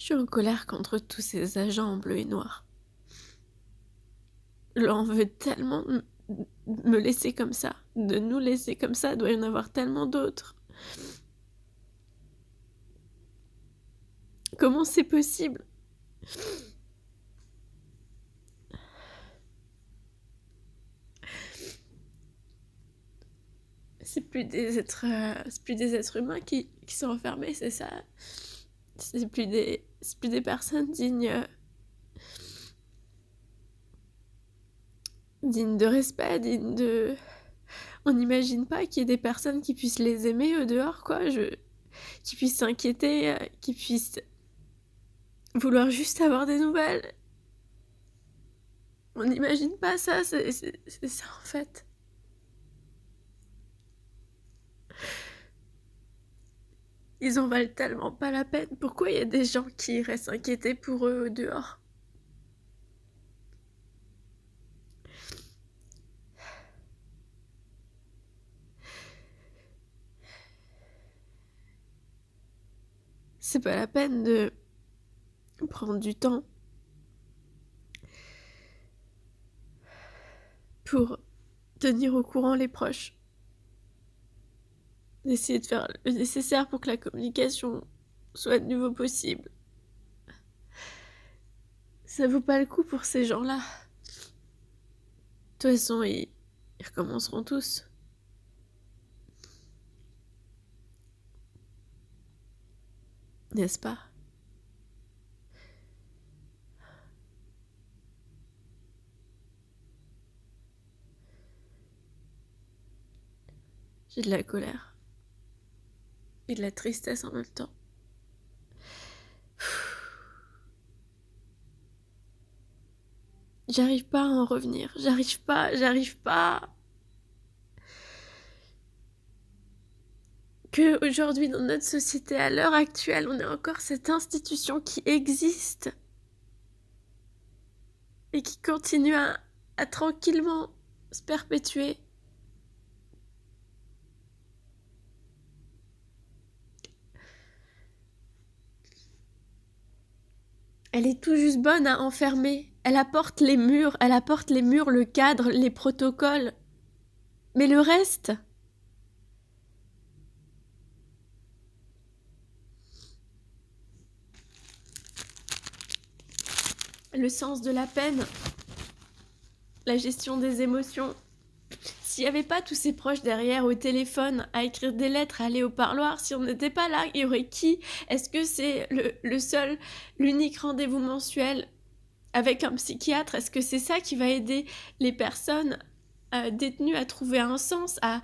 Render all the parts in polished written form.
Je suis en colère contre tous ces agents en bleu et noir. L'on veut tellement me laisser comme ça, de nous laisser comme ça, il doit y en avoir tellement d'autres. Comment c'est possible? C'est plus des êtres humains qui sont enfermés, c'est ça. C'est plus des personnes dignes de respect, dignes de... On n'imagine pas qu'il y ait des personnes qui puissent les aimer au dehors, quoi. Qui puissent s'inquiéter, qui puissent vouloir juste avoir des nouvelles. On n'imagine pas ça, c'est ça en fait. Ils en valent tellement pas la peine. Pourquoi il y a des gens qui iraient s'inquiéter pour eux au dehors? C'est pas la peine de prendre du temps pour tenir au courant les proches. D'essayer de faire le nécessaire pour que la communication soit de nouveau possible. Ça vaut pas le coup pour ces gens-là. De toute façon, ils recommenceront tous. N'est-ce pas? J'ai de la colère. Et de la tristesse en même temps. J'arrive pas à en revenir. J'arrive pas. Que aujourd'hui, dans notre société, à l'heure actuelle, on ait encore cette institution qui existe et qui continue à tranquillement se perpétuer. Elle est tout juste bonne à enfermer. Elle apporte les murs, le cadre, les protocoles. Mais le reste, le sens de la peine, la gestion des émotions. S'il n'y avait pas tous ces proches derrière au téléphone à écrire des lettres, à aller au parloir, si on n'était pas là, il y aurait qui? Est-ce que c'est l'unique rendez-vous mensuel avec un psychiatre? Est-ce que c'est ça qui va aider les personnes détenues à trouver un sens, à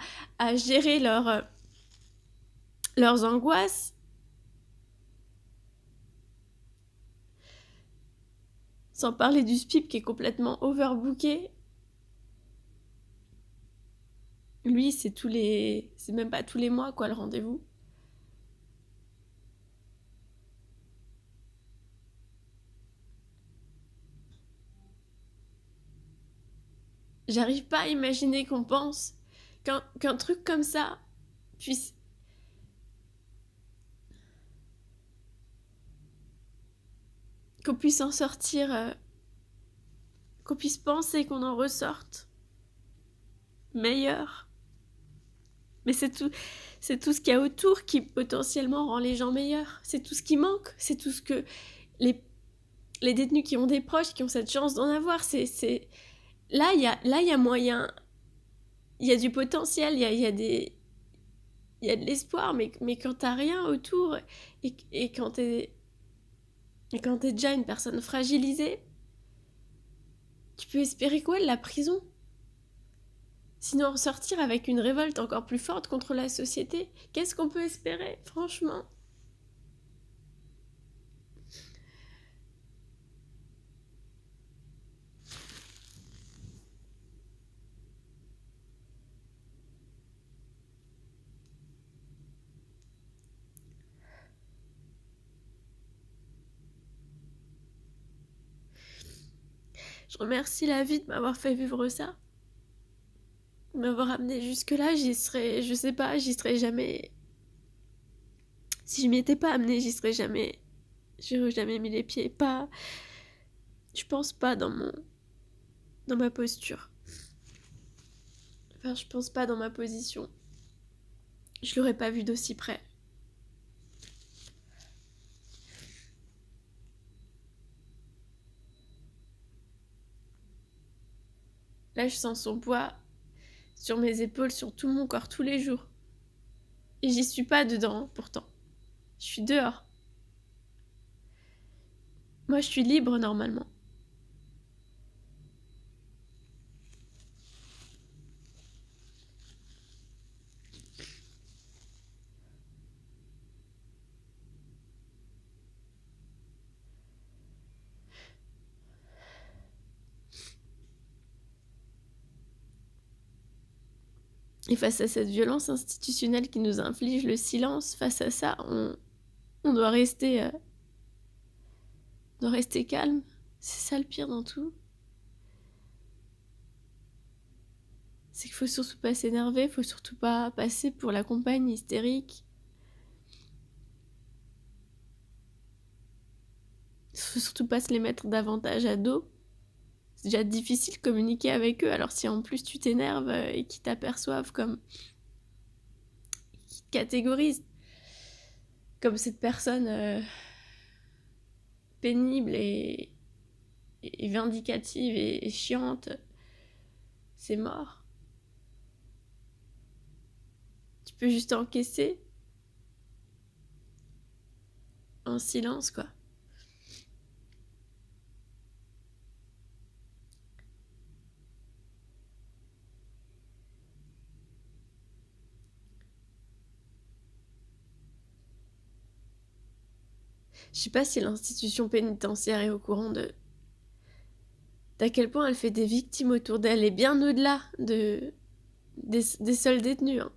gérer leurs angoisses? Sans parler du SPIP qui est complètement overbooké. Lui, c'est même pas tous les mois, quoi, le rendez-vous. J'arrive pas à imaginer qu'on pense qu'un truc comme ça puisse... qu'on puisse en sortir... qu'on puisse penser qu'on en ressorte meilleur. Mais c'est tout ce qu'il y a autour qui potentiellement rend les gens meilleurs. C'est tout ce qui manque. C'est tout ce que les détenus qui ont des proches, qui ont cette chance d'en avoir. Là, il y a moyen. Il y a du potentiel, il y a de l'espoir, mais quand t'as rien autour et quand t'es déjà une personne fragilisée, tu peux espérer quoi de la prison? Sinon ressortir avec une révolte encore plus forte contre la société. Qu'est-ce qu'on peut espérer, franchement? Je remercie la vie de m'avoir fait vivre ça. De m'avoir amené jusque-là, je sais pas, j'y serais jamais... Si je m'y étais pas amenée, j'y serais jamais J'aurais jamais mis les pieds, pas... Je pense pas dans ma posture. Enfin, je pense pas dans ma position. Je l'aurais pas vu d'aussi près. Là, je sens son poids sur mes épaules, sur tout mon corps, tous les jours. Et j'y suis pas dedans, pourtant. Je suis dehors. Moi, je suis libre, normalement. Et face à cette violence institutionnelle qui nous inflige le silence, face à ça, on doit rester calme. C'est ça le pire dans tout. C'est qu'il faut surtout pas s'énerver, faut surtout pas passer pour la compagne hystérique. Faut surtout pas se les mettre davantage à dos. C'est déjà difficile de communiquer avec eux, alors si en plus tu t'énerves et qu'ils t'aperçoivent comme... qu'ils te catégorisent comme cette personne pénible et vindicative et chiante, c'est mort. Tu peux juste encaisser en silence, quoi. Je sais pas si l'institution pénitentiaire est au courant d'à quel point elle fait des victimes autour d'elle, et bien au-delà des seuls détenus. Hein.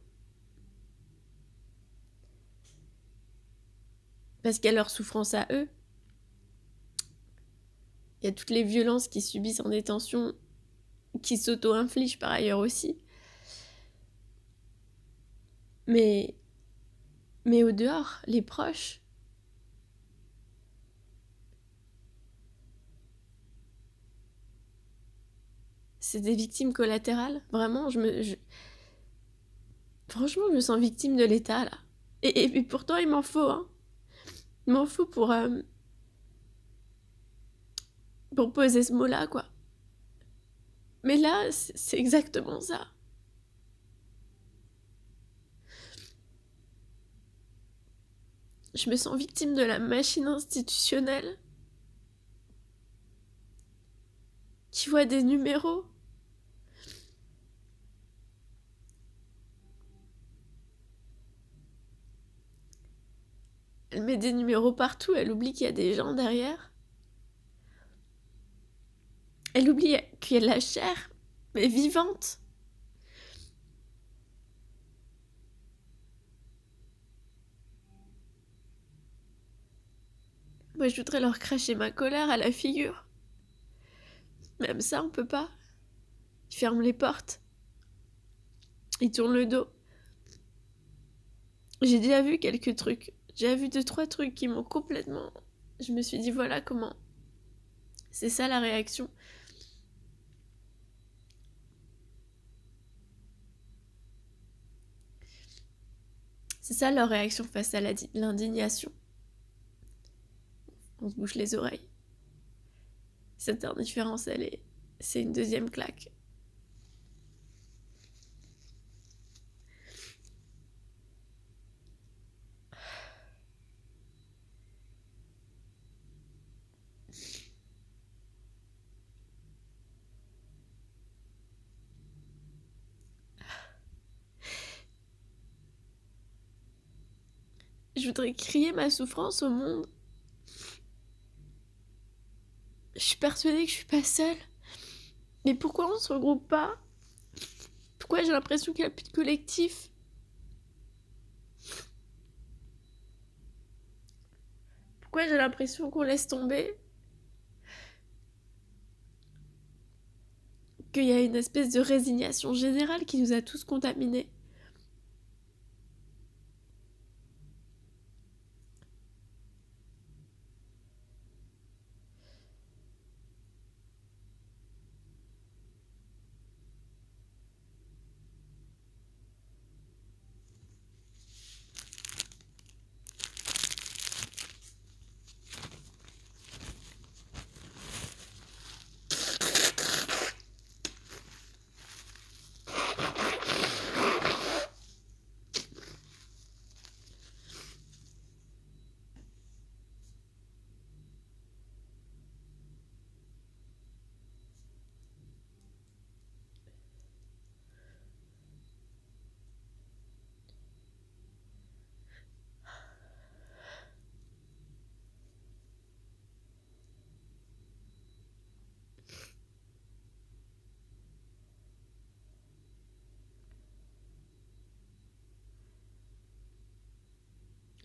Parce qu'il y a leur souffrance à eux. Il y a toutes les violences qu'ils subissent en détention, qui s'auto-infligent par ailleurs aussi. Mais au dehors, les proches, c'est des victimes collatérales. Vraiment, franchement, je me sens victime de l'État, là. Et pourtant, il m'en faut, hein. Il m'en faut pour poser ce mot-là, quoi. Mais là, c'est exactement ça. Je me sens victime de la machine institutionnelle qui voit des numéros. Elle met des numéros partout, elle oublie qu'il y a des gens derrière. Elle oublie qu'il y a de la chair, mais vivante. Moi, je voudrais leur cracher ma colère à la figure. Même ça, on peut pas. Ils ferment les portes. Ils tournent le dos. J'ai déjà vu quelques trucs. J'ai déjà vu 2-3 trucs qui m'ont complètement... Je me suis dit, voilà comment... C'est ça la réaction. C'est ça leur réaction face à l'indignation. On se bouche les oreilles. Cette indifférence, c'est une deuxième claque. Je voudrais crier ma souffrance au monde. Je suis persuadée que je suis pas seule. Mais pourquoi on se regroupe pas? Pourquoi j'ai l'impression qu'il n'y a plus de collectif? Pourquoi j'ai l'impression qu'on laisse tomber? Qu'il y a une espèce de résignation générale qui nous a tous contaminés.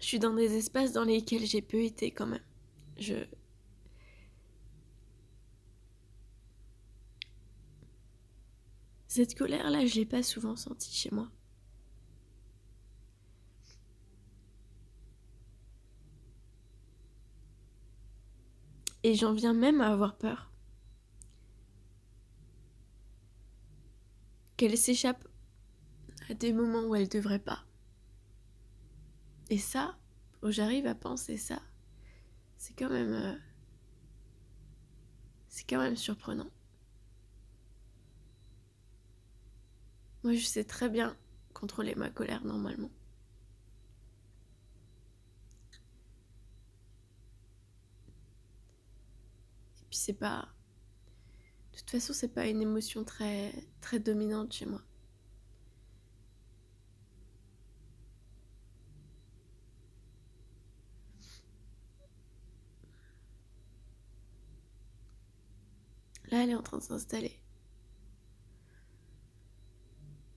suis dans des espaces dans lesquels j'ai peu été quand même. Cette colère-là, je l'ai pas souvent sentie chez moi. Et j'en viens même à avoir peur qu'elle s'échappe à des moments où elle devrait pas. Et ça, où j'arrive à penser ça, c'est quand même surprenant. Moi, je sais très bien contrôler ma colère normalement. Et puis c'est pas... De toute façon, c'est pas une émotion très, très dominante chez moi. Là, elle est en train de s'installer.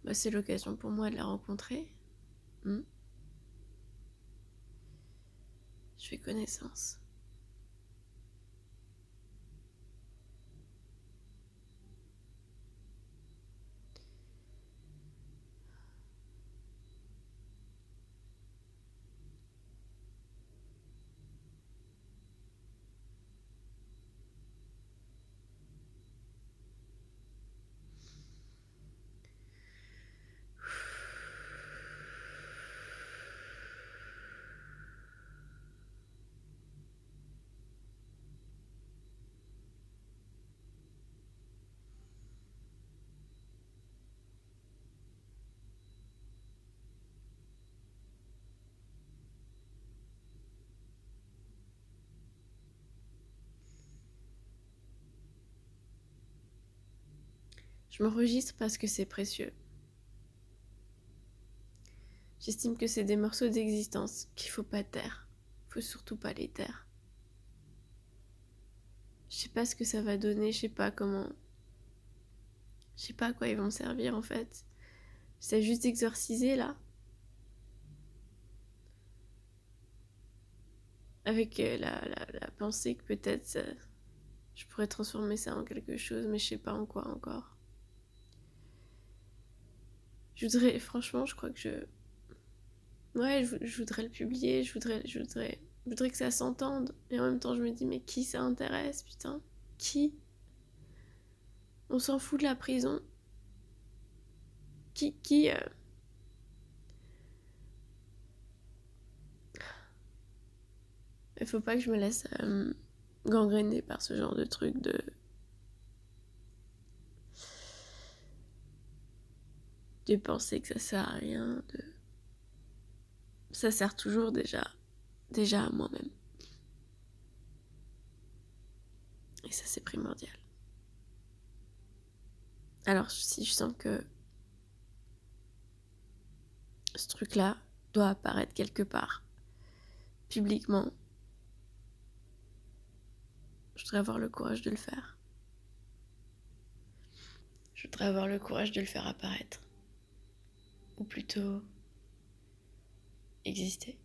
Bah, c'est l'occasion pour moi de la rencontrer. Je fais connaissance. Je m'enregistre parce que c'est précieux. J'estime que c'est des morceaux d'existence qu'il faut pas taire. Faut surtout pas les taire. Je sais pas ce que ça va donner, je sais pas comment... Je sais pas à quoi ils vont me servir en fait. J'essaie juste d'exorciser là. Avec la pensée que peut-être je pourrais transformer ça en quelque chose, mais je sais pas en quoi encore. Franchement, je crois que Ouais, je voudrais le publier, je voudrais que ça s'entende. Et en même temps, je me dis, mais qui ça intéresse, putain? Qui? On s'en fout de la prison. Qui Il faut pas que je me laisse gangréner par ce genre de truc de penser que ça sert à rien, ça sert toujours déjà à moi-même. Et ça, c'est primordial. Alors, si je sens que ce truc-là doit apparaître quelque part, publiquement, je voudrais avoir le courage de le faire. Je voudrais avoir le courage de le faire apparaître. Ou plutôt exister.